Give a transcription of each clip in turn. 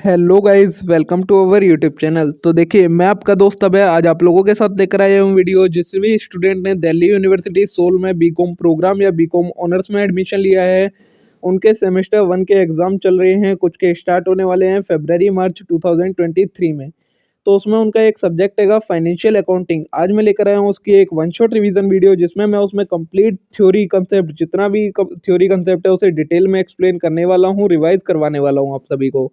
Hello guys, welcome to our YouTube channel. तो देखिए, मैं आपका दोस्त अभय आज आप लोगों के साथ लेकर आया हूँ वीडियो। जिस भी स्टूडेंट ने दिल्ली यूनिवर्सिटी सोल में बीकॉम प्रोग्राम या बीकॉम ऑनर्स में एडमिशन लिया है, उनके सेमेस्टर 1 के एग्ज़ाम चल रहे हैं। कुछ के स्टार्ट होने वाले हैं फरवरी मार्च 2023 में। तो उसमें उनका एक सब्जेक्ट हैगा फाइनेंशियल अकाउंटिंग। आज मैं लेकर आया हूँ उसकी एक वन शॉट रिवीजन वीडियो, जिसमें मैं उसमें कंप्लीट थ्योरी कंसेप्ट, जितना भी थ्योरी कंसेप्ट है उसे डिटेल में एक्सप्लेन करने वाला हूँ, रिवाइज करवाने वाला हूँ आप सभी को।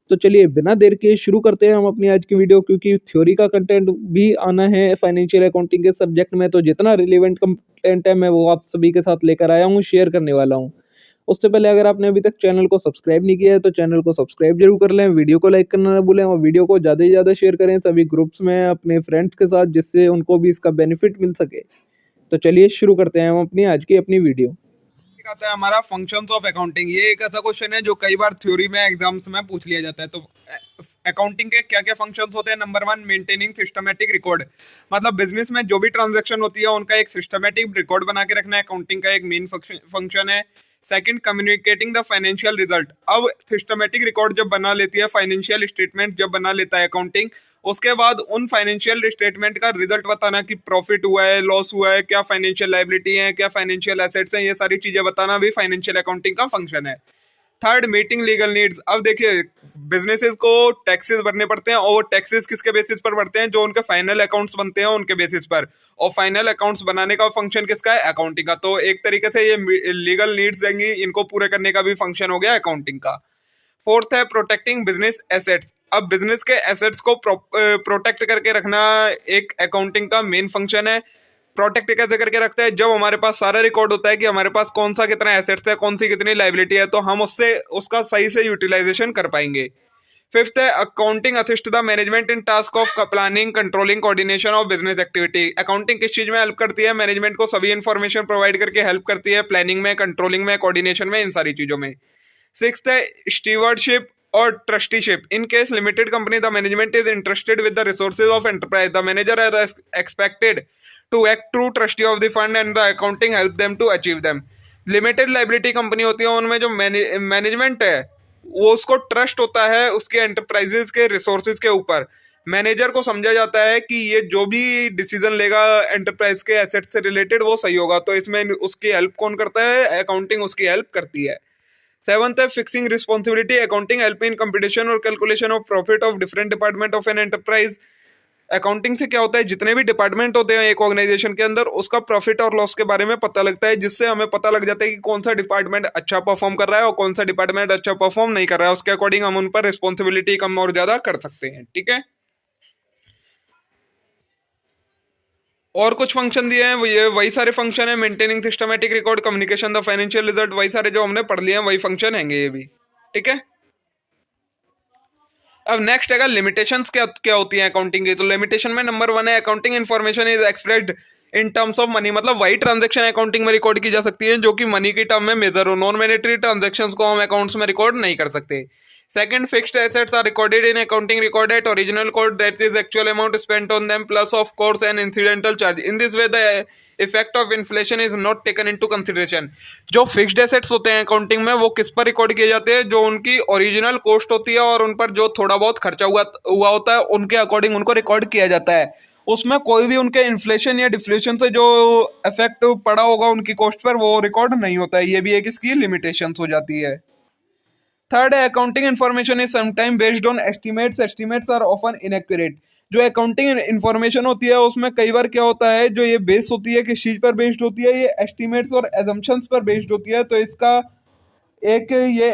तो चलिए बिना देर के शुरू करते हैं हम अपनी आज की वीडियो, क्योंकि थ्योरी का कंटेंट भी आना है फाइनेंशियल अकाउंटिंग के सब्जेक्ट में। तो जितना रिलेवेंट कंटेंट है मैं वो आप सभी के साथ लेकर आया हूँ, शेयर करने वाला हूँ। उससे पहले अगर आपने अभी तक चैनल को सब्सक्राइब नहीं किया है तो चैनल को सब्सक्राइब जरूर कर लें, वीडियो को लाइक करना ना भूलें और वीडियो को ज़्यादा से ज़्यादा शेयर करें सभी ग्रुप्स में अपने फ्रेंड्स के साथ, जिससे उनको भी इसका बेनिफिट मिल सके। तो चलिए शुरू करते हैं हम अपनी आज की अपनी वीडियो। आता है हमारा फंक्शंस ऑफ अकाउंटिंग। ये एक ऐसा क्वेश्चन है जो कई बार थ्योरी में एग्जाम्स में पूछ लिया जाता है। तो अकाउंटिंग के क्या क्या फंक्शंस होते हैं? Number 1, maintaining systematic record. मतलब बिजनेस में जो भी ट्रांजैक्शन होती है उनका एक सिस्टमैटिक रिकॉर्ड बना के रखना अकाउंटिंग का एक मेन फंक्शन है। Second, communicating the financial result. अब सिस्टमैटिक रिकॉर्ड जब बना लेती है, फाइनेंशियल स्टेटमेंट जब बना लेता है अकाउंटिंग, उसके बाद उन फाइनेंशियल स्टेटमेंट का रिजल्ट बताना कि प्रॉफिट हुआ है, लॉस हुआ है, क्या फाइनेंशियल लायबिलिटी है, क्या फाइनेंशियल एसेट्स हैं, ये सारी चीजें बताना भी फाइनेंशियल अकाउंटिंग का फंक्शन है। Third, meeting legal needs. अब देखिए, बिजनेसेस को टैक्सेस भरने पड़ते हैं और वो टैक्सेस किसके बेसिस पर भरते हैं? जो उनके फाइनल अकाउंट्स बनते हैं उनके बेसिस पर। और फाइनल अकाउंट्स बनाने का फंक्शन किसका है? अकाउंटिंग का। तो एक तरीके से ये लीगल नीड्स देंगी, इनको पूरे करने का भी फंक्शन हो गया अकाउंटिंग का। फोर्थ है प्रोटेक्टिंग बिजनेस एसेट्स। अब बिजनेस के एसेट्स को प्रोटेक्ट करके रखना एक अकाउंटिंग का मेन फंक्शन है। प्रोटेक्ट कैसे करके रखते हैं? जब हमारे पास सारा रिकॉर्ड होता है कि हमारे पास कौन सा कितना एसेट्स है, कौन सी कितनी लाइबिलिटी है, तो हम उससे उसका सही से यूटिलाइजेशन कर पाएंगे। फिफ्थ है accounting assist the management in task of planning, controlling, coordination of business activity. Accounting किस चीज में हेल्प करती है? मैनेजमेंट को सभी इंफॉर्मेशन प्रोवाइड करके हेल्प करती है, प्लानिंग में, कंट्रोलिंग में, कोऑर्डिनेशन में, इन सारी चीजों में। सिक्स्थ है स्टीवर्डशिप और trusteeship. In case limited company, the management is interested with the resources of enterprise, the manager are expected to act true trustee of the fund and the accounting help them to achieve them. Limited liability company होती है, उनमें जो management है वो उसको trust होता है उसके एंटरप्राइजेस के रिसोर्सेज के ऊपर। मैनेजर को समझा जाता है कि ये जो भी डिसीजन लेगा एंटरप्राइज के एसेट से रिलेटेड वो सही होगा, तो इसमें उसकी हेल्प कौन करता है? अकाउंटिंग उसकी हेल्प करती है। सेवंथ है fixing responsibility. Accounting help in competition और calculation of profit of different department of an enterprise. Accounting से क्या होता है? जितने भी डिपार्टमेंट होते हैं एक ऑर्गेनाइजेशन के अंदर, उसका प्रॉफिट और लॉस के बारे में पता लगता है, जिससे हमें पता लग जाता है कि कौन सा डिपार्टमेंट अच्छा परफॉर्म कर रहा है और कौन सा डिपार्टमेंट अच्छा परफॉर्म नहीं कर रहा है। उसके अकॉर्डिंग हम उन पर रिस्पॉन्सिबिलिटी कम और ज्यादा कर सकते हैं। ठीक है, और कुछ फंक्शन दिए हैं, वो ये वही सारे फंक्शन है। Maintaining systematic record, communication the financial result, वही सारे जो हमने पढ़ लिए हैं वही फंक्शन हैंगे ये भी। ठीक है, अब नेक्स्ट है लिमिटेशंस क्या क्या होती हैं अकाउंटिंग की। तो लिमिटेशन में नंबर 1 है accounting information is expressed in terms of money. मतलब वही ट्रांजैक्शन अकाउंटिंग में रिकॉर्ड की जा सकती है जो कि मनी की टर्म में मेजर हो। नॉन मॉनेटरी ट्रांजैक्शंस को हम अकाउंट्स में रिकॉर्ड नहीं कर सकते। Second, fixed assets are recorded in accounting record at original code that is actual amount spent on them plus of course and incidental charge. In this way the effect of inflation is not taken into consideration. जो fixed assets होते हैं accounting में वो किस पर record किए जाते हैं? जो उनकी ओरिजिनल कॉस्ट होती है और उन पर जो थोड़ा बहुत खर्चा हुआ होता है उनके अकॉर्डिंग उनको रिकॉर्ड किया जाता है। उसमें कोई भी उनके इन्फ्लेशन या डिफ्लेशन से जो इफेक्ट पड़ा होगा उनकी कॉस्ट पर वो रिकॉर्ड नहीं होता है। ये भी एक इसकी लिमिटेशंस हो जाती है। थर्ड है accounting information is sometime based on estimates. Estimates are often inaccurate. जो अकाउंटिंग इन्फॉर्मेशन होती है उसमें कई बार क्या होता है, जो ये बेस होती है किस चीज पर बेस्ड होती है? ये एस्टिमेट्स और एजम्पशंस पर बेस्ड होती है। तो इसका एक ये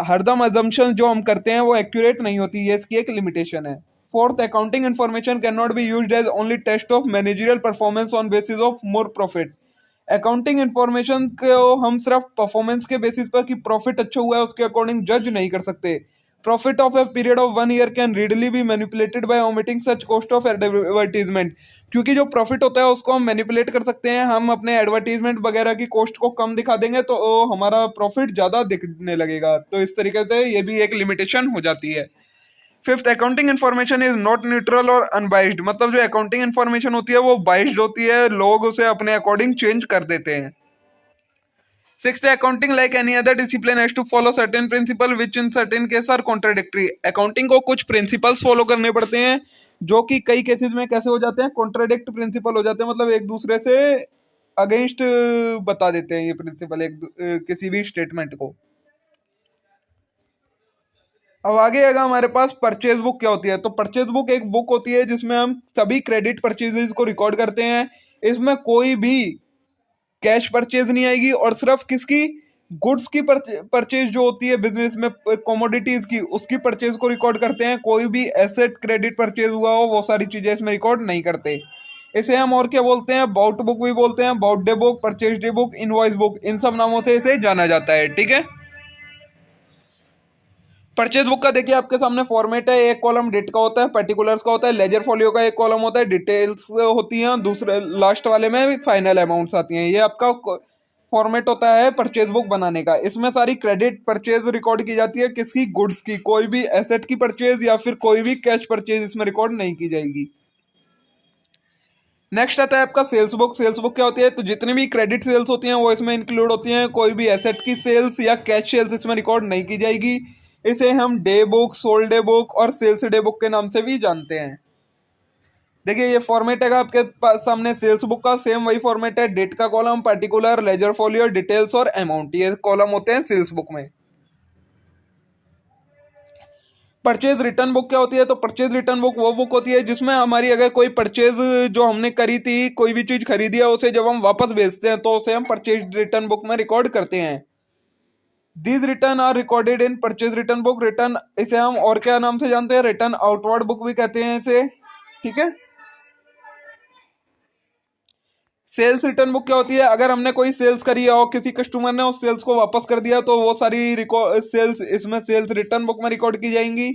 हरदम अजम्पशन जो हम करते हैं वो एक्यूरेट नहीं होती, ये इसकी एक लिमिटेशन है। Fourth, accounting information can not be used as only test of managerial performance on basis of more profit. Accounting information को हम सिर्फ परफॉर्मेंस के बेसिस पर कि प्रॉफिट अच्छा हुआ है उसके अकॉर्डिंग जज नहीं कर सकते। Profit of a period of 1 year can readily be manipulated bye omitting such cost of advertisement. क्योंकि जो प्रॉफिट होता है उसको हम मैनिपुलेट कर सकते हैं। हम अपने एडवर्टीजमेंट वगैरह की कॉस्ट को कम दिखा देंगे तो हमारा प्रॉफिट ज़्यादा दिखने लगेगा। तो इस तरीके से ये भी एक लिमिटेशन हो जाती है। Fifth, accounting information is not neutral और अनबाइस्ड। मतलब जो अकाउंटिंग इन्फॉर्मेशन होती है वो बाइस्ड होती है, लोग उसे अपने अकॉर्डिंग चेंज कर देते हैं। Sixth, accounting like any other discipline has to follow certain principle which in certain cases are contradictory. Accounting को कुछ principles follow करने पड़ते हैं जो कि कई केसेस में कैसे हो जाते हैं, contradict principle हो जाते हैं, मतलब एक दूसरे से अगेंस्ट बता देते हैं ये प्रिंसिपल किसी भी स्टेटमेंट को। अब आगे आएगा हमारे पास परचेज बुक क्या होती है। तो परचेज बुक एक बुक होती है जिसमें हम सभी क्रेडिट परचेजेस को रिकॉर्ड करते हैं। इसमें कोई भी कैश परचेज नहीं आएगी और सिर्फ किसकी, गुड्स की परचेज जो होती है बिजनेस में कमोडिटीज की, उसकी परचेज को रिकॉर्ड करते हैं। कोई भी एसेट क्रेडिट परचेज हुआ हो वो सारी चीजें इसमें रिकॉर्ड नहीं करते। इसे हम और क्या बोलते हैं, बाउट बुक भी बोलते हैं, bought day book, purchase day book, invoice book, इन सब नामों से इसे जाना जाता है। ठीक है। परचेज बुक का देखिए आपके सामने फॉर्मेट है। एक कॉलम डेट का होता है, पर्टिकुलर्स का होता है, लेजर फॉलियो का एक कॉलम होता है, डिटेल्स होती हैं, दूसरे लास्ट वाले में फाइनल अमाउंट्स आती हैं। ये आपका फॉर्मेट होता है परचेज बुक बनाने का। इसमें सारी क्रेडिट परचेज रिकॉर्ड की जाती है, किसकी, गुड्स की। कोई भी एसेट की परचेज या फिर कोई भी कैश परचेज इसमें रिकॉर्ड नहीं की जाएगी। नेक्स्ट आता है आपका सेल्स बुक। सेल्स बुक क्या होती है, तो जितनी भी क्रेडिट सेल्स होती हैं वो इसमें इंक्लूड होती हैं। कोई भी एसेट की सेल्स या कैश सेल्स इसमें रिकॉर्ड नहीं की जाएगी। इसे हम day book, sold day book और सेल्स डे बुक के नाम से भी जानते हैं। देखिए ये फॉर्मेट है आपके सामने सेल्स बुक का, सेम वही फॉर्मेट है। डेट का column, particular, ledger folio, details और अमाउंट, ये कॉलम होते हैं सेल्स बुक में। परचेज रिटर्न बुक क्या होती है, तो परचेज रिटर्न बुक वो बुक होती है जिसमें हमारी अगर कोई परचेज जो हमने करी थी, कोई भी चीज खरीदी है, उसे जब हम वापस भेजते हैं तो उसे हम परचेज रिटर्न बुक में रिकॉर्ड करते हैं। These return are recorded in purchase return book. Return इसे हम और क्या नाम से जानते हैं, रिटर्न आउटवर्ड बुक भी कहते हैं इसे। ठीक है। सेल्स रिटर्न बुक क्या होती है, अगर हमने कोई सेल्स करी है और किसी कस्टमर ने उस सेल्स को वापस कर दिया तो वो सारी सेल्स इसमें सेल्स रिटर्न बुक में रिकॉर्ड की जाएंगी।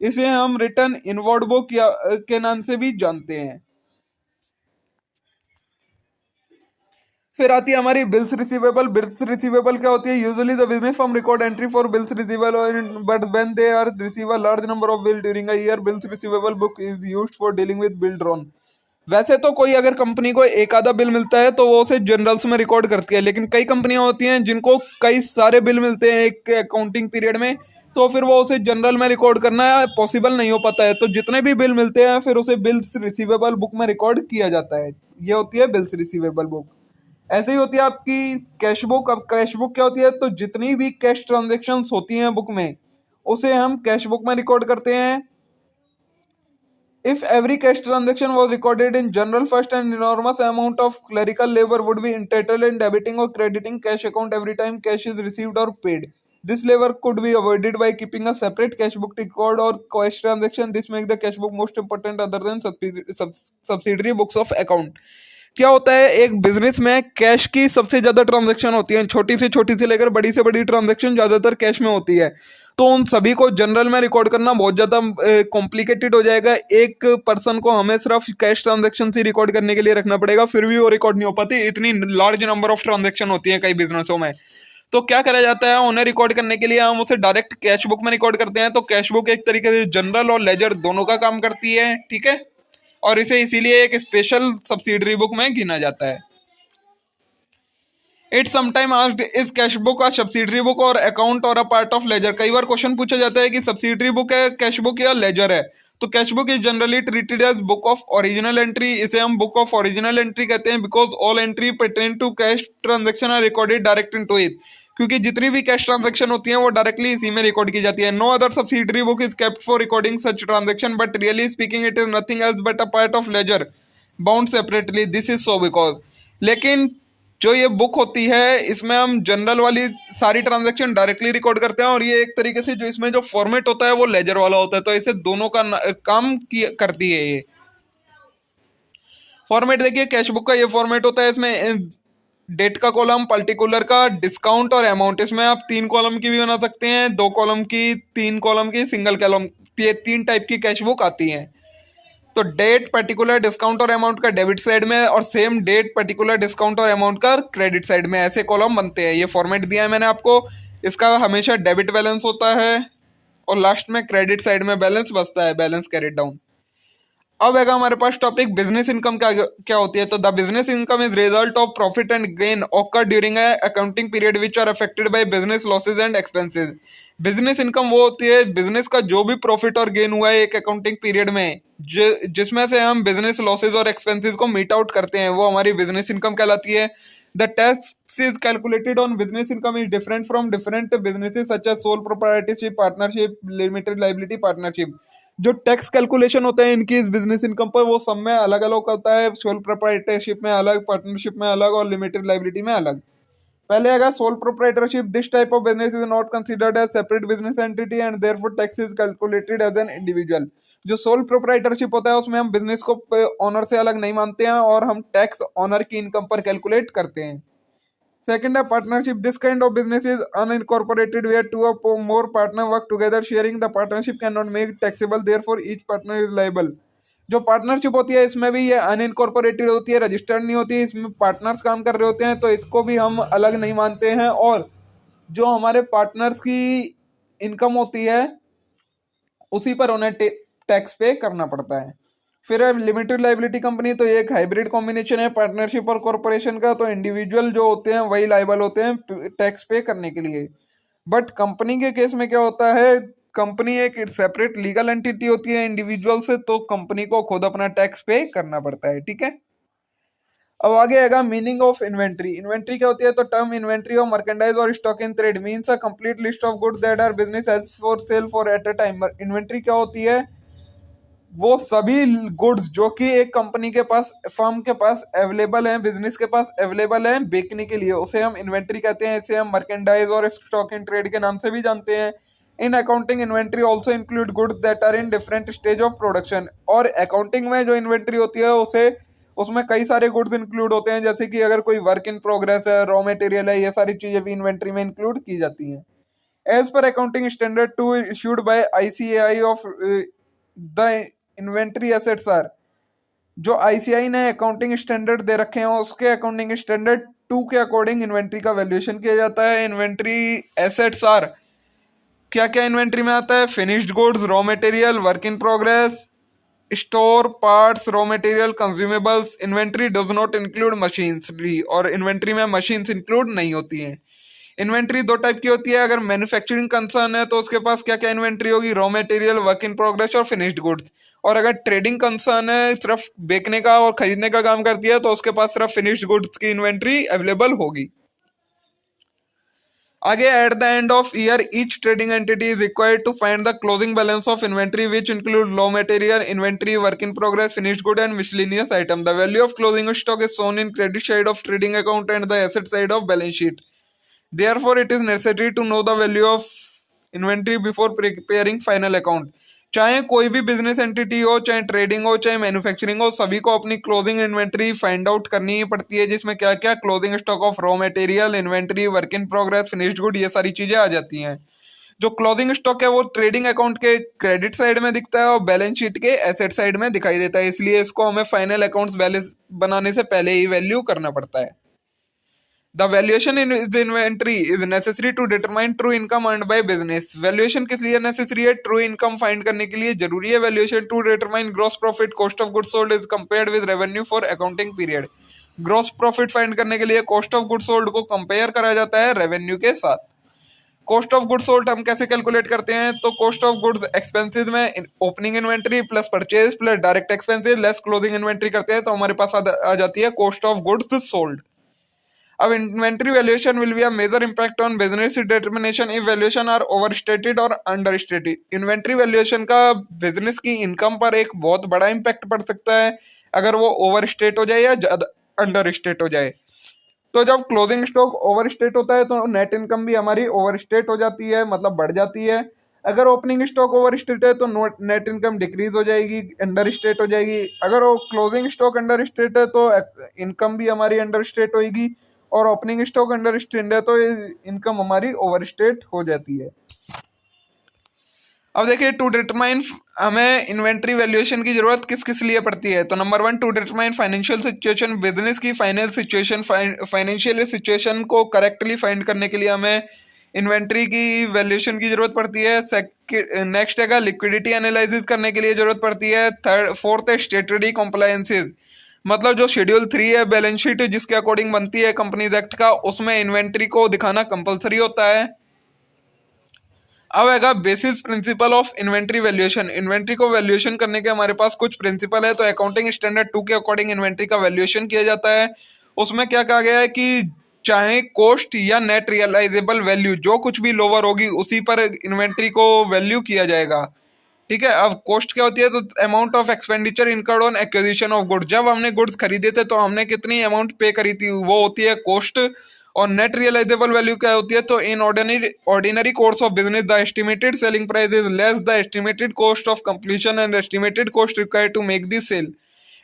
इसे हम रिटर्न इनवर्ड बुक या के नाम से भी जानते हैं। फिर आती है हमारी बिल्स रिसीवेबल। बिल्स रिसीवेबल क्या होती है, usually the business firm record entry for bills receivable, but when they are receive a large number of bill during a year, bills receivable book is used for dealing with bill drawn. वैसे तो कोई अगर company को एक आधा bill मिलता है तो वो उसे जनरल्स में रिकॉर्ड करती है, लेकिन कई कंपनियां होती हैं जिनको कई सारे बिल मिलते हैं एक अकाउंटिंग पीरियड में, तो फिर वो उसे जनरल में रिकॉर्ड करना पॉसिबल नहीं हो पाता है। तो जितने भी बिल मिलते हैं फिर उसे बिल्स रिसीवेबल बुक में रिकॉर्ड किया जाता है। ये होती है बिल्स रिसीवेबल बुक। ऐसे ही होती है आपकी कैश बुक। अब कैश बुक क्या होती है, तो जितनी भी कैश ट्रांजेक्शन्स होती हैं बुक में उसे हम कैश बुक में रिकॉर्ड करते हैं। If every cash transaction was recorded in journal first, an enormous amount of clerical labor would be entailed in debiting or crediting cash account every time cash is received or paid. This labor could be avoided by keeping a separate cash book record or cash transaction. This makes the cash book most important other than subsidiary books of account. क्या होता है, एक business में cash की सबसे ज्यादा transaction होती है, छोटी से लेकर बड़ी से बड़ी ट्रांजैक्शन ज्यादातर कैश में होती है। तो उन सभी को जनरल में रिकॉर्ड करना बहुत ज़्यादा कॉम्प्लिकेटेड हो जाएगा। एक पर्सन को हमें सिर्फ कैश ट्रांजैक्शन ही रिकॉर्ड करने के लिए रखना पड़ेगा, फिर भी वो रिकॉर्ड नहीं हो पाती, इतनी लार्ज नंबर ऑफ ट्रांजैक्शन होती है कई बिजनेसों में। तो क्या करा जाता है, उन्हें रिकॉर्ड करने के लिए हम उसे डायरेक्ट कैश बुक में रिकॉर्ड करते हैं। तो कैश बुक एक तरीके से जनरल और लेजर दोनों का काम करती है। ठीक है। और इसे इसीलिए एक स्पेशल सब्सिडरी बुक में गिना जाता है। It's sometime asked, is cash book a subsidiary book और अकाउंट और अ पार्ट ऑफ लेजर। कई बार क्वेश्चन पूछा जाता है कि सब्सिडरी बुक है, कैश बुक या लेजर है। तो cash book is generally treated as book of original entry. इसे हम बुक ऑफ ओरिजिनल एंट्री कहते हैं, because all entry pertain to cash transaction are recorded direct into it. क्योंकि जितनी भी कैश ट्रांजेक्शन होती हैं वो डायरेक्टली इसी में रिकॉर्ड की जाती है। No other subsidiary book is kept for recording such transaction, but really speaking it is nothing else but a part of ledger bound separately. This is so because, लेकिन जो ये बुक होती है इसमें हम जनरल वाली सारी ट्रांजैक्शन डायरेक्टली रिकॉर्ड करते हैं, और ये एक तरीके से जो इसमें जो फॉर्मेट होता है वो लेजर वाला होता है। तो इसे दोनों का काम करती है ये फॉर्मेट। देखिए कैश बुक का ये फॉर्मेट होता है, इसमें डेट का कॉलम, पर्टिकुलर का, डिस्काउंट और अमाउंट। इसमें आप 3 कॉलम की भी बना सकते हैं, 2 कॉलम की, 3 कॉलम की, सिंगल कॉलम, ये 3 टाइप की कैश बुक आती हैं। तो डेट, पर्टिकुलर, डिस्काउंट और अमाउंट का डेबिट साइड में, और सेम डेट, पर्टिकुलर, डिस्काउंट और अमाउंट का क्रेडिट साइड में, ऐसे कॉलम बनते हैं। ये फॉर्मेट दिया है मैंने आपको। इसका हमेशा डेबिट बैलेंस होता है और लास्ट में क्रेडिट साइड में बैलेंस बचता है, बैलेंस कैरिड डाउन। अब आएगा हमारे पास टॉपिक बिजनेस इनकम क्या क्या होती है। तो the business income is result of profit and gain occur during a accounting period which are affected by business losses and expenses. Business income वो होती है बिजनेस का जो भी प्रॉफिट और गेन हुआ है एक अकाउंटिंग पीरियड में, जिसमें से हम बिजनेस लॉसेज और एक्सपेंसेस को मीट आउट करते हैं, वो हमारी बिजनेस इनकम कहलाती है। The tax is calculated on business income is different from different businesses such as sole proprietorship, partnership, limited liability, partnership. जो टैक्स कैलकुलेशन होता है इनकी इस बिजनेस इनकम पर वो सब में अलग अलग होता है। सोल प्रोप्राइटरशिप में अलग, पार्टनरशिप में अलग और लिमिटेड लाइबिलिटी में अलग। पहले आएगा sole proprietorship. This type of business is not considered as separate business entity and therefore tax is calculated as an individual. जो सोल प्रोप्राइटरशिप होता है उसमें हम बिजनेस को ऑनर से अलग नहीं मानते हैं और हम टैक्स ऑनर की इनकम पर कैलकुलेट करते हैं। Second, a partnership. This kind of business is unincorporated where two or more partners work together. Sharing the partnership cannot make taxable. Therefore, each partner is liable. जो partnership होती है इसमें भी ये अनइनकॉर्पोरेटेड होती है, रजिस्टर्ड नहीं होती है, इसमें पार्टनर्स काम कर रहे होते हैं, तो इसको भी हम अलग नहीं मानते हैं। और जो हमारे पार्टनर्स की इनकम होती है उसी पर उन्हें टैक्स पे करना पड़ता है। फिर है लिमिटेड लाइबिलिटी कंपनी। तो ये एक हाइब्रिड कॉम्बिनेशन है पार्टनरशिप और कॉरपोरेशन का। तो इंडिविजुअल जो होते हैं वही लाइबल होते हैं टैक्स पे करने के लिए। बट कंपनी के केस में क्या होता है, कंपनी एक सेपरेट लीगल एंटिटी होती है इंडिविजुअल से, तो कंपनी को खुद अपना टैक्स पे करना पड़ता है। ठीक है, अब आगे आएगा मीनिंग ऑफ इन्वेंट्री। इन्वेंट्री क्या होती है, तो टर्म इन्वेंट्री ऑफ मर्केंडाइज और stock in trade means a complete list of goods that are business as for sale for at a time. Inventory क्या होती है, वो सभी गुड्स जो कि एक कंपनी के पास, फर्म के पास अवेलेबल हैं, बिजनेस के पास अवेलेबल हैं बेचने के लिए, उसे हम इन्वेंट्री कहते हैं। इसे हम मर्केंडाइज और स्टॉक इन ट्रेड के नाम से भी जानते हैं। In accounting inventory also include goods that are in different stage of production. और अकाउंटिंग में जो इन्वेंट्री होती है उसे उसमें कई सारे गुड्स इंक्लूड होते हैं, जैसे कि अगर कोई वर्क इन प्रोग्रेस है, रॉ मटेरियल है, ये सारी चीजें भी इन्वेंट्री में इंक्लूड की जाती हैं। As per accounting standard 2 issued by ICAI of the inventory assets are. जो ICAI ने अकाउंटिंग स्टैंडर्ड दे रखे हैं उसके अकाउंटिंग स्टैंडर्ड 2 के अकॉर्डिंग इन्वेंट्री का वैल्यूएशन किया जाता है। इन्वेंट्री एसेट्स आर क्या क्या इन्वेंट्री में आता है, finished goods, raw material, work in progress, store, parts, raw material, consumables. Inventory does not include machinery, और इन्वेंट्री में मशीन्स इंक्लूड नहीं होती हैं। इन्वेंट्री दो टाइप की होती है। अगर मैन्युफैक्चरिंग कंसर्न है तो उसके पास क्या क्या इन्वेंट्री होगी, raw material, work in progress और फिनिश्ड गुड्स। और अगर ट्रेडिंग कंसर्न है, सिर्फ बेचने का और खरीदने का काम करती है, तो उसके पास सिर्फ फिनिश्ड गुड्स की इन्वेंट्री अवेलेबल होगी। आगे, at the end of year each trading entity is required to find the closing balance of inventory which include raw material, inventory, work in progress, finished good and miscellaneous item. The value of closing stock is shown in credit side of trading account and the asset side of balance sheet. Therefore, it is necessary to know the value of inventory before preparing final account. चाहे कोई भी business entity हो, चाहे trading हो, चाहे manufacturing हो, सभी को अपनी क्लोजिंग इन्वेंट्री फाइंड आउट करनी ही पड़ती है, जिसमें क्या क्या closing stock of raw material, inventory, work in progress, finished good, ये सारी चीजें आ जाती हैं। जो क्लोजिंग स्टॉक है वो ट्रेडिंग अकाउंट के क्रेडिट साइड में दिखता है और बैलेंस शीट के एसेट साइड में दिखाई देता है, इसलिए इसको हमें फाइनल अकाउंट्स बैलेंस बनाने से पहले ही वैल्यू करना पड़ता है। The valuation in its inventory is necessary to determine true income earned by business. Valuation किस लिए necessary है, true income find करने के लिए जरूरी है। valuation to determine gross profit, cost of goods sold is compared with revenue for accounting period. gross profit find करने के लिए cost of goods sold को compare करा जाता है revenue के साथ। cost of goods sold हम कैसे कैलकुलेट करते हैं, तो cost of goods expenses में opening inventory plus purchase plus direct expenses less closing inventory करते हैं, तो हमारे पास आ जाती है cost of goods sold। अब inventory valuation will be a major impact on business determination if valuation are overstated और understated. Inventory valuation का business की इनकम पर एक बहुत बड़ा इंपैक्ट पड़ सकता है अगर वो ओवरस्टेट हो जाए या अंडरस्टेट हो जाए। तो जब क्लोजिंग स्टॉक ओवरस्टेट होता है तो नेट इनकम भी हमारी ओवरस्टेट हो जाती है, मतलब बढ़ जाती है। अगर ओपनिंग स्टॉक ओवरस्टेट है तो नेट इनकम डिक्रीज हो जाएगी, अंडरस्टेट हो जाएगी। अगर वो क्लोजिंग स्टॉक अंडरस्टेट है तो इनकम भी हमारी अंडरस्टेट होगी, और ओपनिंग स्टॉक अंडर स्टेट है तो इनकम हमारी ओवरस्टेट हो जाती है। अब देखिए, टू डिटरमाइन हमें इन्वेंट्री वैल्यूएशन की जरूरत किस किस लिए पड़ती है। तो number 1, to determine financial situation. Business की फाइनेंशियल सिचुएशन को करेक्टली फाइंड करने के लिए हमें इन्वेंट्री की वैल्यूएशन की जरूरत पड़ती है। नेक्स्ट है लिक्विडिटी एनालिसिस करने के लिए जरूरत पड़ती है। फोर्थ है स्टेटरी कॉम्प्लायंसेस, मतलब जो शेड्यूल 3 है बैलेंस शीट जिसके अकॉर्डिंग बनती है कंपनीज एक्ट का, उसमें इन्वेंट्री को दिखाना कंपलसरी होता है। अब आएगा basis principle of inventory valuation. Inventory को वैल्यूएशन करने के हमारे पास कुछ प्रिंसिपल है। तो अकाउंटिंग स्टैंडर्ड 2 के अकॉर्डिंग इन्वेंट्री का वैल्यूएशन किया जाता है। उसमें क्या कहा गया है कि चाहे कॉस्ट या नेट रियलाइजेबल वैल्यू जो कुछ भी लोअर होगी उसी पर इन्वेंट्री को वैल्यू किया जाएगा। ठीक है। अब कॉस्ट क्या होती है, तो amount of expenditure incurred on acquisition of goods. जब हमने गुड्स खरीदे थे तो हमने कितनी अमाउंट पे करी थी, वो होती है कॉस्ट। और नेट रियलाइजेबल वैल्यू क्या होती है, तो in ordinary course of business the estimated selling price is less the estimated cost of completion and estimated cost required to make this sale.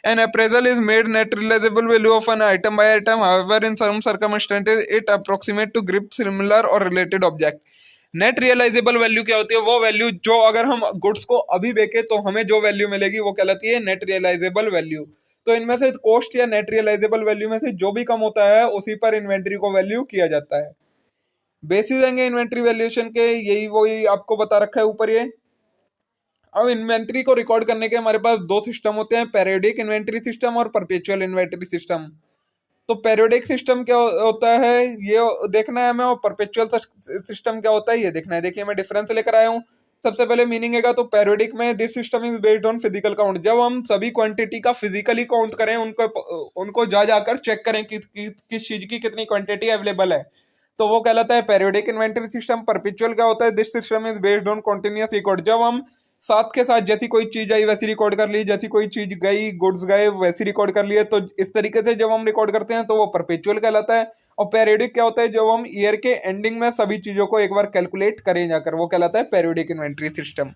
An appraisal is made net realizable value of an item by item. However, in some circumstances, it approximate to grip similar or related object. Net realisable value क्या होती है, वो value जो अगर हम goods को अभी बेचे तो हमें जो वैल्यू मिलेगी वो कहलाती है नेट रियलाइजेबल वैल्यू। तो इनमें से कॉस्ट या नेट रियलाइजेबल वैल्यू में से जो भी कम होता है उसी पर इन्वेंट्री को वैल्यू किया जाता है। बेसिस देंगे इन्वेंट्री वैल्यूएशन के, यही वही आपको बता रखा है ऊपर ये। अब इन्वेंट्री को रिकॉर्ड करने के हमारे पास दो सिस्टम होते हैं, पेरियोडिक इन्वेंट्री सिस्टम और परपेचुअल इन्वेंट्री सिस्टम। तो पेरियोडिक सिस्टम क्या होता है ये देखना है हमें, और परपेचुअल सिस्टम क्या होता है ये देखना है। देखिए मैं डिफरेंस लेकर आया हूँ। सबसे पहले मीनिंग है, तो पेरियोडिक में this system is based on physical count. जब हम सभी क्वांटिटी का फिजिकली काउंट करें, उनको जा जाकर चेक करें कि किस चीज की कितनी क्वांटिटी अवेलेबल है, तो वो कहलाता है पेरियोडिक इन्वेंट्री सिस्टम। परपेचुअल क्या होता है, this system is based on continuous record. जब हम साथ के साथ जैसी कोई चीज आई वैसी रिकॉर्ड कर ली, जैसी कोई चीज गई गुड्स गए वैसी रिकॉर्ड कर लिए, तो इस तरीके से जब हम रिकॉर्ड करते हैं तो वो परपेचुअल कहलाता है। और पेरियोडिक क्या होता है, जब हम ईयर के एंडिंग में सभी चीजों को एक बार कैलकुलेट करें जाकर, वो कहलाता है periodic inventory system.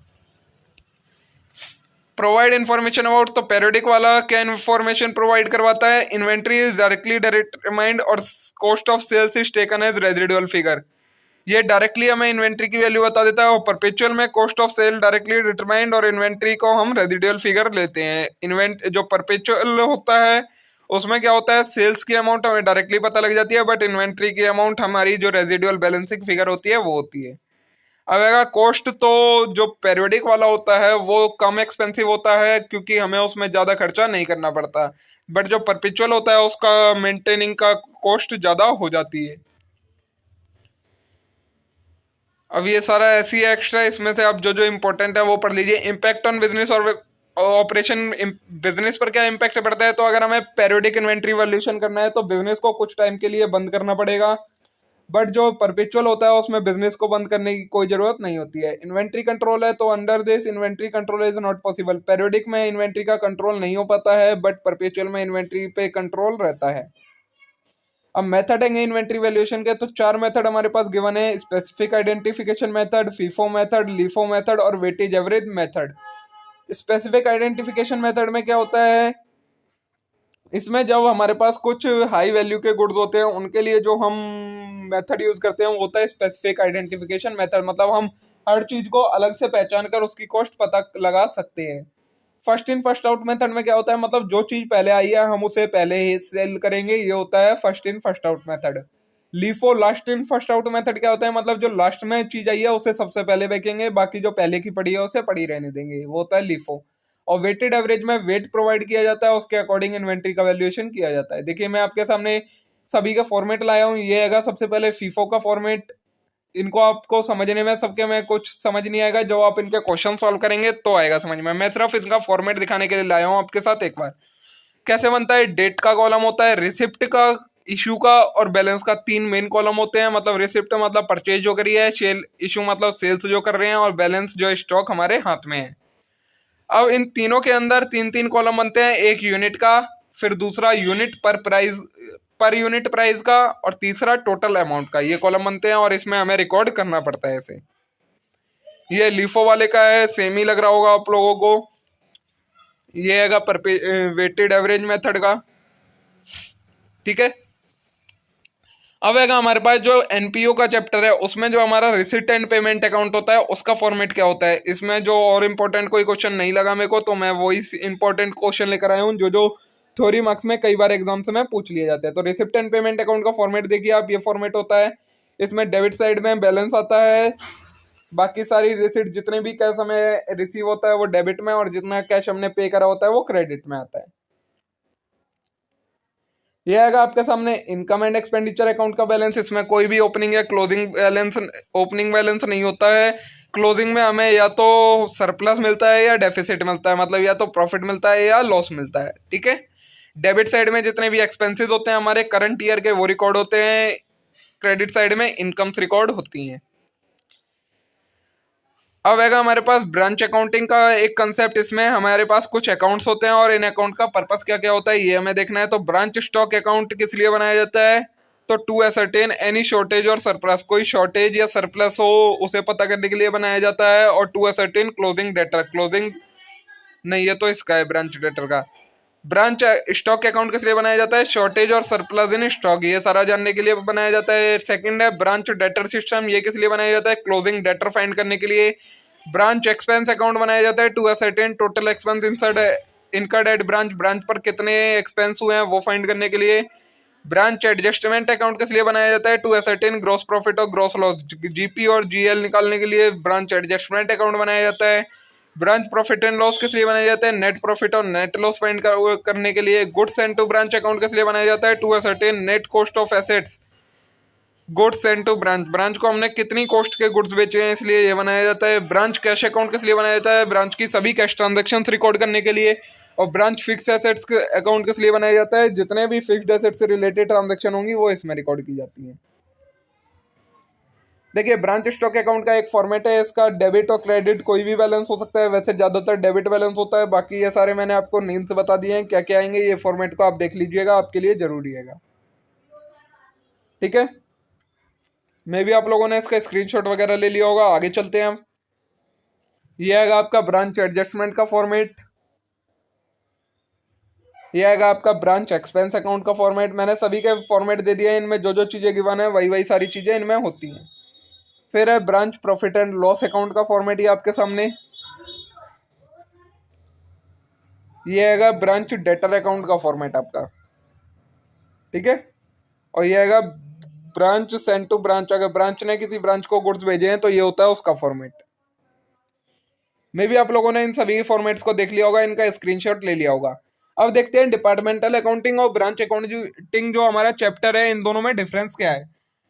Provide information about, तो पेरियोडिक वाला क्या इन्फॉर्मेशन प्रोवाइड करवाता है, इन्वेंट्री इज डायरेक्टली डिटरमाइंड और cost of sales is taken as residual figure. ये डायरेक्टली हमें इन्वेंट्री की वैल्यू बता देता है। और परपेचुअल में cost of sale directly determined और इन्वेंट्री को हम रेजिडुअल फिगर लेते हैं। जो परपेचुअल होता है उसमें क्या होता है, सेल्स की अमाउंट हमें डायरेक्टली पता लग जाती है, बट इन्वेंट्री की अमाउंट हमारी जो रेजिडुअल बैलेंसिंग फिगर होती है वो होती है। अब आएगा कॉस्ट, तो जो पेरियोडिक वाला होता है वो कम एक्सपेंसिव होता है क्योंकि हमें उसमें ज्यादा खर्चा नहीं करना पड़ता, बट जो परपेचुअल होता है उसका मेंटेनिंग का कॉस्ट ज्यादा हो जाती है। अब ये सारा ऐसी है एक्स्ट्रा, इसमें से आप जो जो इम्पोर्टेंट है वो पढ़ लीजिए। इम्पैक्ट ऑन बिजनेस और ऑपरेशन, बिजनेस पर क्या इम्पैक्ट पड़ता है, तो अगर हमें पेरियोडिक इन्वेंट्री वैल्यूएशन करना है तो बिजनेस को कुछ टाइम के लिए बंद करना पड़ेगा, बट जो परपेचुअल होता है उसमें बिजनेस को बंद करने की कोई जरूरत नहीं होती है। इन्वेंट्री कंट्रोल है, तो under this inventory control is not possible. Periodic में इन्वेंट्री का कंट्रोल नहीं हो पाता है, बट परपेचुअल में इन्वेंट्री पे कंट्रोल रहता है। अब मेथड है इन्वेंट्री वैल्यूएशन के, तो 4 मेथड हमारे पास गिवन है, specific identification method, FIFO method, LIFO method और weightage average method. Specific identification method में क्या होता है, इसमें जब हमारे पास कुछ हाई वैल्यू के गुड्स होते हैं उनके लिए जो हम मेथड यूज करते हैं वो होता है स्पेसिफिक आइडेंटिफिकेशन मेथड। मतलब हम हर चीज को अलग से पहचान कर उसकी कॉस्ट पता लगा सकते हैं। First in first out method में क्या होता है, मतलब जो चीज पहले आई है हम उसे पहले ही सेल करेंगे, ये होता है first in first out method. LIFO last in first out method क्या होता है, मतलब जो लास्ट में चीज आई है उसे सबसे पहले बेचेंगे, बाकी जो पहले की पड़ी है उसे पड़ी रहने देंगे, वो होता है लीफो। और वेटेड एवरेज में वेट प्रोवाइड किया जाता है, उसके अकॉर्डिंग इन्वेंट्री का वैल्यूएशन किया जाता है। देखिए मैं आपके सामने सभी का फॉर्मेट लाया हूँ, ये है सबसे पहले फीफो का फॉर्मेट। इनको आपको समझने में सबके में कुछ समझ नहीं आएगा, जब आप इनके क्वेश्चन सॉल्व करेंगे तो आएगा समझ में। मैं सिर्फ इनका फॉर्मेट दिखाने के लिए लाया हूँ आपके साथ एक बार। कैसे बनता है, डेट का कॉलम होता है, रिसिप्ट का, इशू का और बैलेंस का 3 मेन कॉलम होते हैं। मतलब रिसिप्ट मतलब परचेज जो करी है, सेल इशू मतलब सेल्स जो कर रहे हैं, और बैलेंस जो स्टॉक हमारे हाथ में है। अब इन तीनों के अंदर 3-3 कॉलम बनते हैं, एक यूनिट का, फिर दूसरा यूनिट पर यूनिट प्राइस का, और तीसरा टोटल अमाउंट का, ये कॉलम बनते हैं और इसमें हमें रिकॉर्ड करना पड़ता है ऐसे। ये लीफो वाले का है, सेम ही लग रहा होगा आप लोगों को। ये है वेटेड एवरेज मेथड का, ठीक है। अब है हमारे पास जो एनपीओ का चैप्टर है उसमें जो हमारा रिसिप्ट एंड पेमेंट अकाउंट होता है उसका फॉर्मेट क्या होता है। इसमें जो और इम्पोर्टेंट कोई क्वेश्चन नहीं लगा मेरे को, तो मैं वही इंपॉर्टेंट क्वेश्चन लेकर आया हूँ जो थ्योरी मार्क्स में कई बार एग्जाम्स में पूछ लिए जाते हैं। तो रिसिप्ट एंड पेमेंट अकाउंट का फॉर्मेट देखिए आप, ये फॉर्मेट होता है। इसमें डेबिट साइड में बैलेंस आता है, बाकी सारी रिसिट जितने भी कैश हमें रिसीव होता है वो डेबिट में, और जितना कैश हमने पे करा होता है वो क्रेडिट में आता है। ये आएगा आपके सामने इनकम एंड एक्सपेंडिचर अकाउंट का बैलेंस। इसमें कोई भी ओपनिंग या ओपनिंग बैलेंस नहीं होता है। क्लोजिंग में हमें या तो सरप्लस मिलता है या डेफिसिट मिलता है, मतलब या तो प्रॉफिट मिलता है या लॉस मिलता है, ठीक है। डेबिट साइड में जितने भी एक्सपेंसेस होते हैं हमारे करंट ईयर के वो रिकॉर्ड होते हैं। क्रेडिट साइड में इनकम्स रिकॉर्ड होती हैं। अब आएगा हमारे पास ब्रांच अकाउंटिंग का एक कंसेप्ट। इसमें हमारे पास कुछ अकाउंट्स होते हैं और इन अकाउंट का पर्पस क्या क्या होता है ये हमें देखना है। तो ब्रांच स्टॉक अकाउंट किस लिए बनाया जाता है? तो टू असरटेन एनी शॉर्टेज और सरप्लस, कोई शॉर्टेज या सरप्लस हो उसे पता करने के लिए बनाया जाता है। और to ascertain closing debtor, closing नहीं है तो इसका है ब्रांच डेटर का। ब्रांच स्टॉक अकाउंट किस लिए बनाया जाता है? शॉर्टेज और सरप्लस इन स्टॉक, ये सारा जानने के लिए बनाया जाता है। सेकंड है ब्रांच डेटर सिस्टम, ये किस लिए बनाया जाता है? क्लोजिंग डेटर फाइंड करने के लिए। ब्रांच एक्सपेंस अकाउंट बनाया जाता है to ascertain total expense incurred at branch, branch पर कितने एक्सपेंस हुए हैं वो फाइंड करने के लिए। ब्रांच एडजस्टमेंट अकाउंट किस लिए बनाया जाता है? टू असरटेन ग्रॉस प्रॉफिट और ग्रॉस लॉस, जीपी और जीएल निकालने के लिए ब्रांच एडजस्टमेंट अकाउंट बनाया जाता है। ब्रांच प्रॉफिट एंड लॉस किस लिए बनाया जाता है? नेट प्रॉफिट और नेट लॉस फाइंड करने के लिए। Goods and to branch account किस लिए बनाया जाता है? To ascertain net cost of assets goods and to branch, branch को हमने कितनी कॉस्ट के गुड्स बेचे हैं इसलिए ये बनाया जाता है। ब्रांच कैश अकाउंट किस लिए बनाया जाता है? ब्रांच की सभी कैश ट्रांजेक्शन्स रिकॉर्ड करने के लिए। और ब्रांच फिक्स एसेट्स अकाउंट किस लिए बनाया जाता है? जितने भी फिक्स्ड एसेट्स से रिलेटेड ट्रांजेक्शन होंगी वो इसमें रिकॉर्ड की जाती है। देखिए ब्रांच स्टॉक अकाउंट का एक फॉर्मेट है, इसका डेबिट और क्रेडिट कोई भी बैलेंस हो सकता है। वैसे ज्यादातर डेबिट बैलेंस होता है, बाकी ये सारे मैंने आपको नेम से बता दिए हैं क्या क्या आएंगे। ये फॉर्मेट को आप देख लीजिएगा, आपके लिए जरूरी है, ठीक है। मे भी आप लोगों ने इसका स्क्रीनशॉट वगैरह ले लिया होगा। आगे चलते हैं हम। ये आएगा आपका ब्रांच एडजस्टमेंट का फॉर्मेट। ये आएगा आपका ब्रांच एक्सपेंस अकाउंट का फॉर्मेट। मैंने सभी के फॉर्मेट दे दिए हैं, इनमें जो जो चीज़ें गिवन है वही वही सारी चीज़ें इनमें होती हैं। फिर है branch profit and loss account का फॉर्मेट, ये आपके सामने। ये आएगा ब्रांच डेटर अकाउंट का फॉर्मेट आपका, ठीक है। और ये आएगा ब्रांच सेंड टू ब्रांच, अगर ब्रांच ने किसी ब्रांच को गुड्स भेजे हैं तो ये होता है उसका फॉर्मेट। मे भी आप लोगों ने इन सभी फॉर्मेट्स को देख लिया होगा, इनका स्क्रीनशॉट ले लिया होगा। अब देखते हैं डिपार्टमेंटल अकाउंटिंग और ब्रांच अकाउंटिंग जो हमारा चैप्टर है इन दोनों में डिफरेंस क्या है।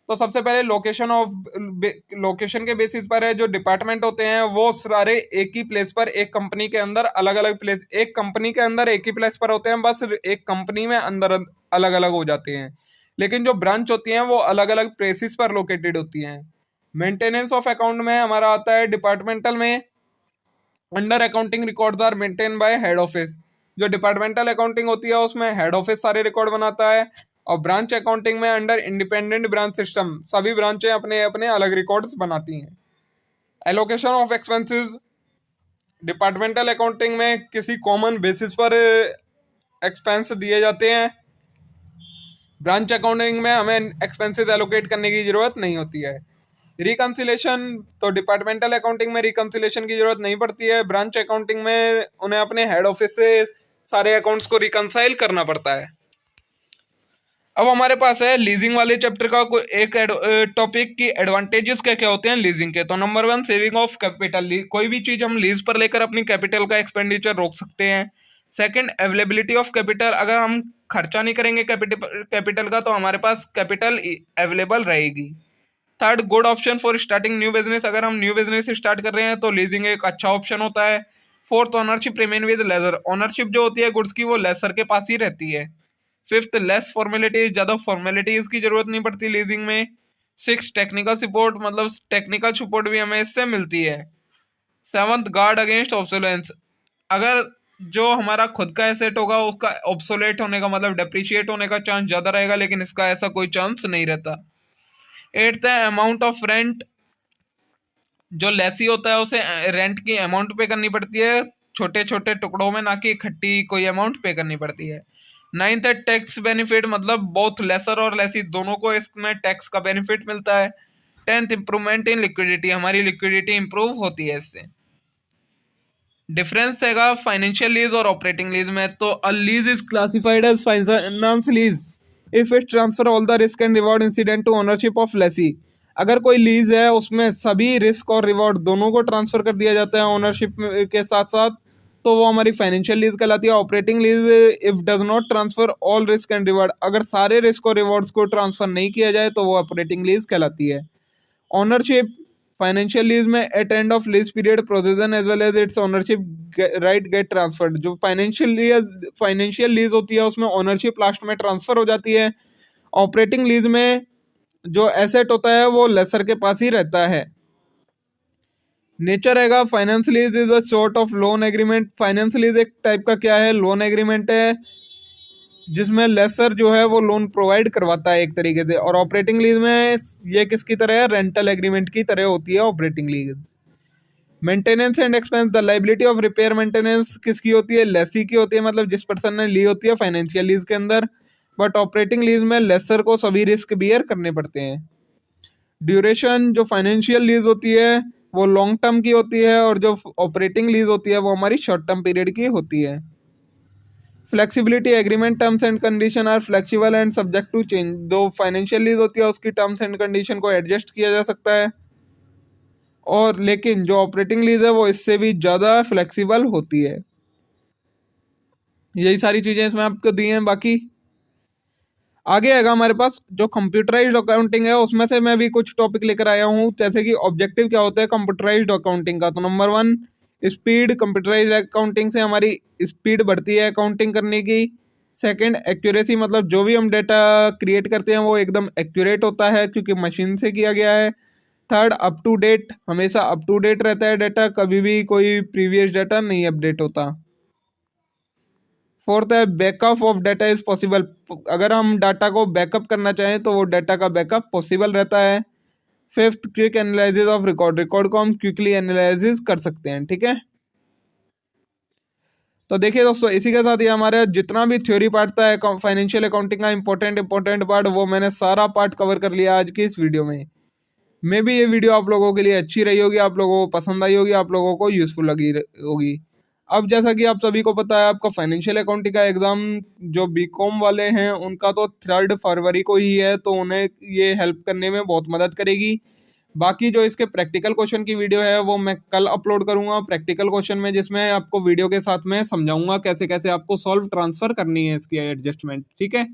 तो सबसे पहले लोकेशन के बेसिस पर है। जो डिपार्टमेंट होते हैं वो सारे एक ही प्लेस पर, एक कंपनी के अंदर अलग अलग प्लेस, एक कंपनी के अंदर एक ही प्लेस पर होते हैं, बस एक कंपनी में अंदर अलग अलग हो जाते हैं। लेकिन जो ब्रांच होती हैं वो अलग अलग प्लेसेस पर लोकेटेड होती हैं। मेंटेनेंस ऑफ अकाउंट में हमारा आता है डिपार्टमेंटल में, under accounting records are maintain by head office. जो डिपार्टमेंटल अकाउंटिंग होती है उसमें हेड ऑफिस सारे रिकॉर्ड बनाता है। और ब्रांच अकाउंटिंग में अंडर इंडिपेंडेंट ब्रांच सिस्टम, सभी ब्रांचें अपने अपने अलग रिकॉर्ड्स बनाती हैं। Allocation of expenses, departmental accounting में किसी कॉमन बेसिस पर एक्सपेंस दिए जाते हैं। ब्रांच अकाउंटिंग में हमें एक्सपेंसेस एलोकेट करने की जरूरत नहीं होती है। रिकंसिलेशन, तो डिपार्टमेंटल अकाउंटिंग में रिकंसिलेशन की जरूरत नहीं पड़ती है। ब्रांच अकाउंटिंग में उन्हें अपने हेड ऑफिस से सारे अकाउंट्स को रिकंसाइल करना पड़ता है। अब हमारे पास है लीजिंग वाले चैप्टर का कोई एक टॉपिक की एडवांटेजेस क्या क्या होते हैं लीजिंग के। तो नंबर 1 सेविंग ऑफ कैपिटल, कोई भी चीज हम लीज पर लेकर अपनी कैपिटल का एक्सपेंडिचर रोक सकते हैं। सेकंड अवेलेबिलिटी ऑफ कैपिटल, अगर हम खर्चा नहीं करेंगे कैपिटल का तो हमारे पास कैपिटल अवेलेबल रहेगी। Third good option for starting new business, अगर हम न्यू बिजनेस स्टार्ट कर रहे हैं तो लीजिंग एक अच्छा ऑप्शन होता है। Fourth ownership remain with lessor, ownership जो होती है गुड्स की वो लेसर के पास ही रहती है। फिफ्थ लेस फॉर्मेलिटीज, ज्यादा फॉर्मेलिटीज की जरूरत नहीं पड़ती लीजिंग में। सिक्स टेक्निकल सपोर्ट, मतलब टेक्निकल सपोर्ट भी हमें इससे मिलती है। सेवंथ गार्ड अगेंस्ट ऑब्सोलेंस, अगर जो हमारा खुद का एसेट होगा उसका ऑब्सोलेट होने का मतलब डेप्रिशिएट होने का चांस ज्यादा रहेगा, लेकिन इसका ऐसा कोई चांस नहीं रहता। एट्थ है अमाउंट ऑफ रेंट, जो लेसी होता है उसे रेंट की अमाउंट पे करनी पड़ती है, छोटे छोटे टुकड़ों में, ना कि इकट्ठी कोई अमाउंट पे करनी पड़ती है। नाइन्थ है टैक्स बेनिफिट, मतलब बोथ लेसर और लेसी दोनों को इसमें टैक्स का बेनिफिट मिलता है। टेंथ इंप्रूवमेंट इन लिक्विडिटी, हमारी लिक्विडिटी इंप्रूव होती है इससे। डिफरेंस है फाइनेंशियल लीज और ऑपरेटिंग लीज में। तो a lease is classified as finance lease if it transfer all the risk and reward incident to ownership of lessee, अगर कोई लीज है उसमें सभी रिस्क और रिवॉर्ड दोनों को ट्रांसफर कर दिया जाता है ओनरशिप के साथ साथ, तो वो हमारी फाइनेंशियल लीज कहलाती है। Operating lease if does not transfer all risk and reward, अगर सारे रिस्क और रिवॉर्ड्स को ट्रांसफर नहीं किया जाए तो वो ऑपरेटिंग लीज कहलाती है। ओनरशिप फाइनेंशियल लीज में at end of lease period provision as well as its ownership right get transferred. जो फाइनेंशियल लीज होती है उसमें ओनरशिप लास्ट में ट्रांसफर हो जाती है। ऑपरेटिंग लीज में जो एसेट होता है वो लेसर के पास ही रहता है। नेचर रहेगा finance lease is a sort of loan agreement. Finance lease एक टाइप का क्या है, लोन एग्रीमेंट है जिसमें लेसर जो है वो लोन प्रोवाइड करवाता है एक तरीके से। और ऑपरेटिंग लीज में ये किसकी तरह है, रेंटल एग्रीमेंट की तरह होती है operating lease. Maintenance and expense, the liability of repair maintenance किसकी होती है, लेसी की होती है, मतलब जिस पर्सन ने ली होती है फाइनेंशियल लीज के अंदर। बट ऑपरेटिंग लीज में लेसर को सभी रिस्क बियर करने पड़ते हैं। ड्यूरेशन, जो फाइनेंशियल लीज होती है वो लॉन्ग टर्म की होती है और जो ऑपरेटिंग लीज होती है वो हमारी शॉर्ट टर्म पीरियड की होती है। Flexibility, agreement terms and condition are flexible and subject to change. जो फाइनेंशियल लीज होती है उसकी टर्म्स एंड कंडीशन को एडजस्ट किया जा सकता है, और लेकिन जो ऑपरेटिंग लीज है वो इससे भी ज़्यादा फ्लेक्सिबल होती है। यही सारी चीज़ें इसमें आपको दी हैं। बाकी आगे आएगा हमारे पास जो कंप्यूटराइज्ड अकाउंटिंग है, उसमें से मैं भी कुछ टॉपिक लेकर आया हूँ, जैसे कि ऑब्जेक्टिव क्या होता है कंप्यूटराइज्ड अकाउंटिंग का। तो नंबर 1 स्पीड, कंप्यूटराइज्ड अकाउंटिंग से हमारी स्पीड बढ़ती है अकाउंटिंग करने की। सेकंड एक्यूरेसी, मतलब जो भी हम डाटा क्रिएट करते हैं वो एकदम एक्यूरेट होता है क्योंकि मशीन से किया गया है। थर्ड अप टू डेट, हमेशा अप टू डेट रहता है डाटा, कभी भी कोई प्रीवियस डाटा नहीं अपडेट होता। फोर्थ है backup of data is possible, अगर हम डाटा को बैकअप करना चाहें तो वो डाटा का बैकअप पॉसिबल रहता है। Fifth quick analysis of record, record को हम क्विकली एनालिसिस कर सकते हैं। ठीक है, तो देखिए दोस्तों इसी के साथ ये हमारे जितना भी थ्योरी पार्ट था फाइनेंशियल अकाउंटिंग का इंपॉर्टेंट पार्ट, वो मैंने सारा पार्ट कवर कर लिया आज की इस वीडियो में। मे भी ये वीडियो आप लोगों के लिए अच्छी रही होगी, आप लोगों को पसंद आई होगी, आप लोगों को यूजफुल लगी होगी। अब जैसा कि आप सभी को पता है आपका फाइनेंशियल अकाउंटिंग का एग्ज़ाम जो बीकॉम वाले हैं उनका तो 3 फरवरी को ही है, तो उन्हें ये हेल्प करने में बहुत मदद करेगी। बाकी जो इसके प्रैक्टिकल क्वेश्चन की वीडियो है वो मैं कल अपलोड करूंगा प्रैक्टिकल क्वेश्चन में, जिसमें आपको वीडियो के साथ में समझाऊंगा कैसे कैसे आपको सॉल्व ट्रांसफर करनी है इसकी एडजस्टमेंट। ठीक है,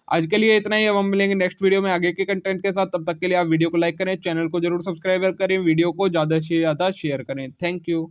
आज के लिए इतना ही। अब हम मिलेंगे नेक्स्ट वीडियो में आगे के कंटेंट के साथ। तब तक के लिए आप वीडियो को लाइक करें, चैनल को जरूर सब्सक्राइब करें, वीडियो को ज़्यादा से ज़्यादा शेयर करें। Thank you.